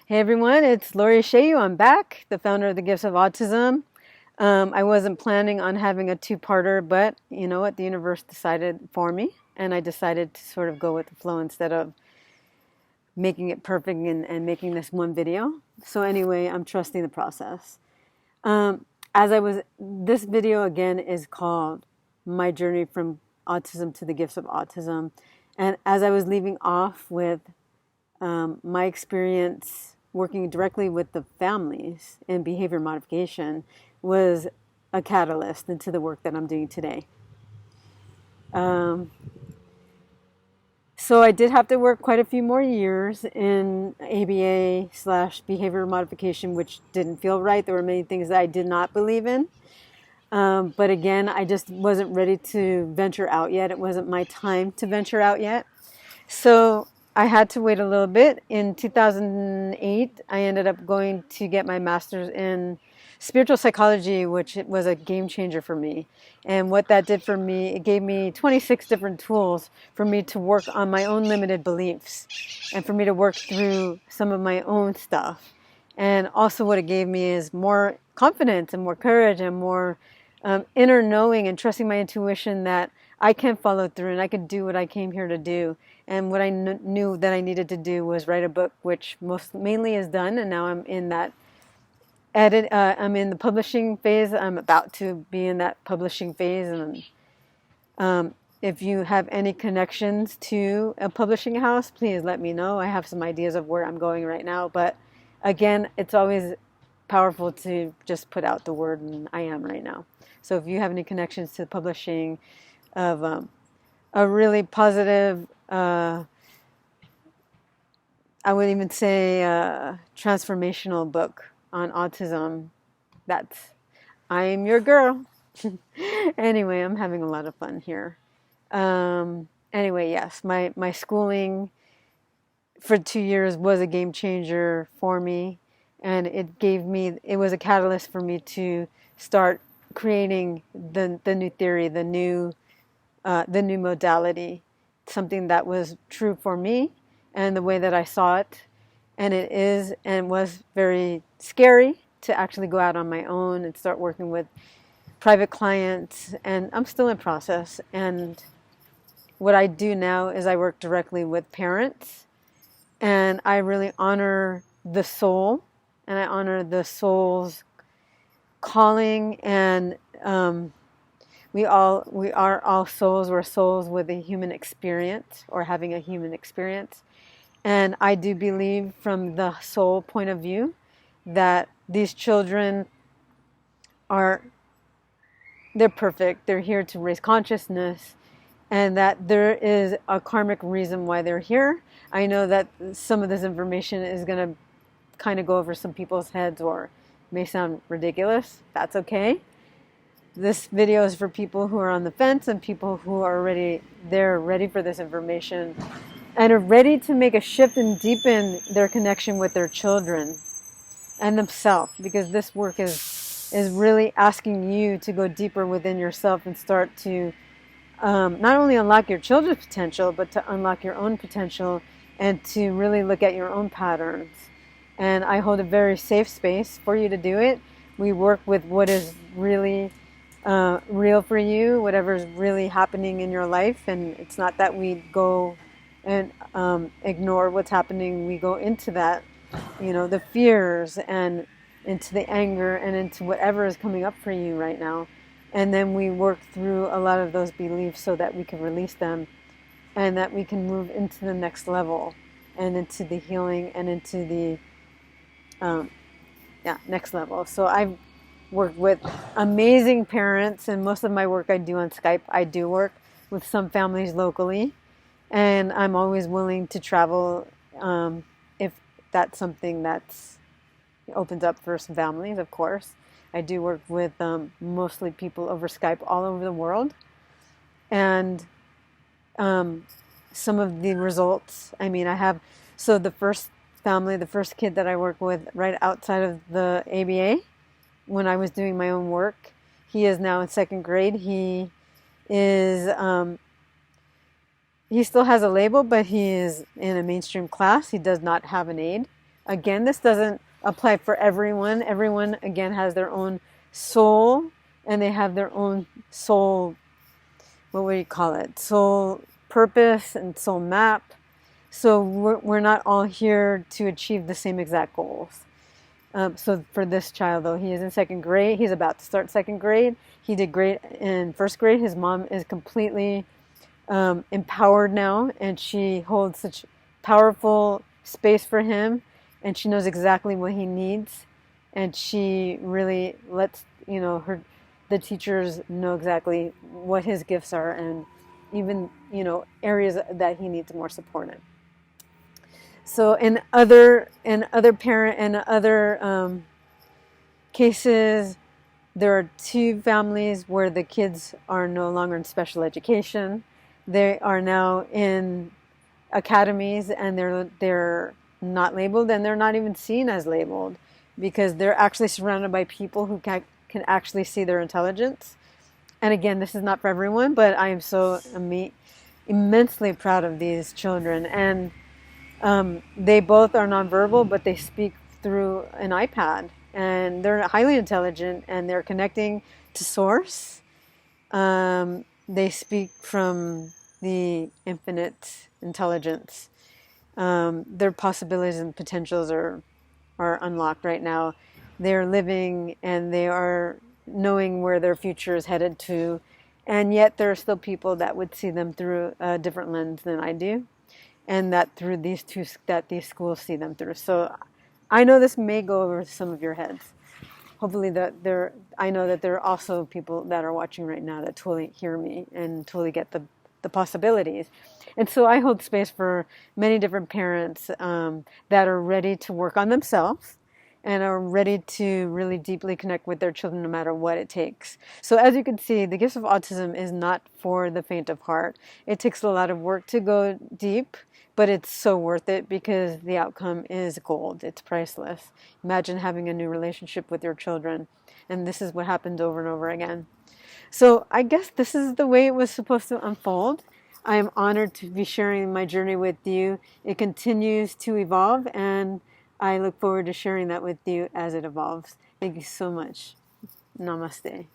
Hey everyone, it's Lori Shayu. I'm back, the founder of the Gifts of Autism. I wasn't planning on having a two-parter, but you know what? The universe decided for me, and I decided to sort of go with the flow instead of making it perfect and making this one video. So anyway, I'm trusting the process. This video again is called My Journey from Autism to the Gifts of Autism. And as I was leaving off with my experience working directly with the families in behavior modification was a catalyst into the work that I'm doing today. So I did have to work quite a few more years in ABA/behavior modification, which didn't feel right. There were many things that I did not believe in. But again, I just wasn't ready to venture out yet. It wasn't my time to venture out yet. So I had to wait a little bit. In 2008, I ended up going to get my master's in spiritual psychology, which was a game changer for me. And what that did for me, it gave me 26 different tools for me to work on my own limited beliefs and for me to work through some of my own stuff. And also what it gave me is more confidence and more courage and more inner knowing and trusting my intuition that I can follow through and I can do what I came here to do. And what I knew that I needed to do was write a book, which mainly is done. And now I'm in that I'm in the publishing phase. I'm about to be in that publishing phase. And if you have any connections to a publishing house, please let me know. I have some ideas of where I'm going right now. But again, it's always powerful to just put out the word, and I am right now. So if you have any connections to the publishing of a really positive, I would even say transformational book on autism, I'm your girl. Anyway, I'm having a lot of fun here. Anyway, yes, my schooling for 2 years was a game changer for me, and it was a catalyst for me to start creating the new theory, the new modality, something that was true for me and the way that I saw it. And it is and was very scary to actually go out on my own and start working with private clients. And I'm still in process. And what I do now is I work directly with parents. And I really honor the soul. And I honor the soul's calling. And we are all souls. We're souls with a human experience or having a human experience. And I do believe from the soul point of view that these children they're perfect. They're here to raise consciousness, and that there is a karmic reason why they're here. I know that some of this information is going to kind of go over some people's heads or may sound ridiculous. That's okay. This video is for people who are on the fence and people who are ready for this information and are ready to make a shift and deepen their connection with their children and themselves, because this work is really asking you to go deeper within yourself and start to not only unlock your children's potential, but to unlock your own potential and to really look at your own patterns. And I hold a very safe space for you to do it. We work with what is really real for you, whatever is really happening in your life. And it's not that we go and ignore what's happening. We go into that, the fears and into the anger and into whatever is coming up for you right now. And then we work through a lot of those beliefs so that we can release them and that we can move into the next level and into the healing and into the next level. So I've worked with amazing parents, and most of my work I do on Skype. I do work with some families locally. And I'm always willing to travel if that's something that's opens up for some families, of course. I do work with mostly people over Skype all over the world. And some of the results, the first kid that I work with right outside of the ABA, when I was doing my own work, he is now in second grade. He still has a label, but he is in a mainstream class. He does not have an aid. Again, this doesn't apply for everyone. Everyone, again, has their own soul, and they have their own soul, what would you call it? Soul purpose and soul map. So we're not all here to achieve the same exact goals. So for this child, though, he is in second grade. He's about to start second grade. He did great in first grade. His mom is completely empowered now, and she holds such powerful space for him, and she knows exactly what he needs, and she really lets the teachers know exactly what his gifts are, and even areas that he needs more support in. So in other cases, there are two families where the kids are no longer in special education. They are now in academies, and they're not labeled, and they're not even seen as labeled, because they're actually surrounded by people who can actually see their intelligence. And again, this is not for everyone, but I am so immensely proud of these children. And they both are nonverbal, but they speak through an iPad, and they're highly intelligent, and they're connecting to source. They speak from the infinite intelligence. Their possibilities and potentials are unlocked right now. They're living, and they are knowing where their future is headed to, and yet there are still people that would see them through a different lens than I do, and that through these schools see them through. So I know this may go over some of your heads. Hopefully I know that there are also people that are watching right now that totally hear me and totally get the possibilities. And so I hold space for many different parents that are ready to work on themselves and are ready to really deeply connect with their children no matter what it takes. So as you can see, the Gifts of Autism is not for the faint of heart. It takes a lot of work to go deep, but it's so worth it because the outcome is gold. It's priceless. Imagine having a new relationship with your children, and this is what happened over and over again. So I guess this is the way it was supposed to unfold. I am honored to be sharing my journey with you. It continues to evolve, and I look forward to sharing that with you as it evolves. Thank you so much. Namaste.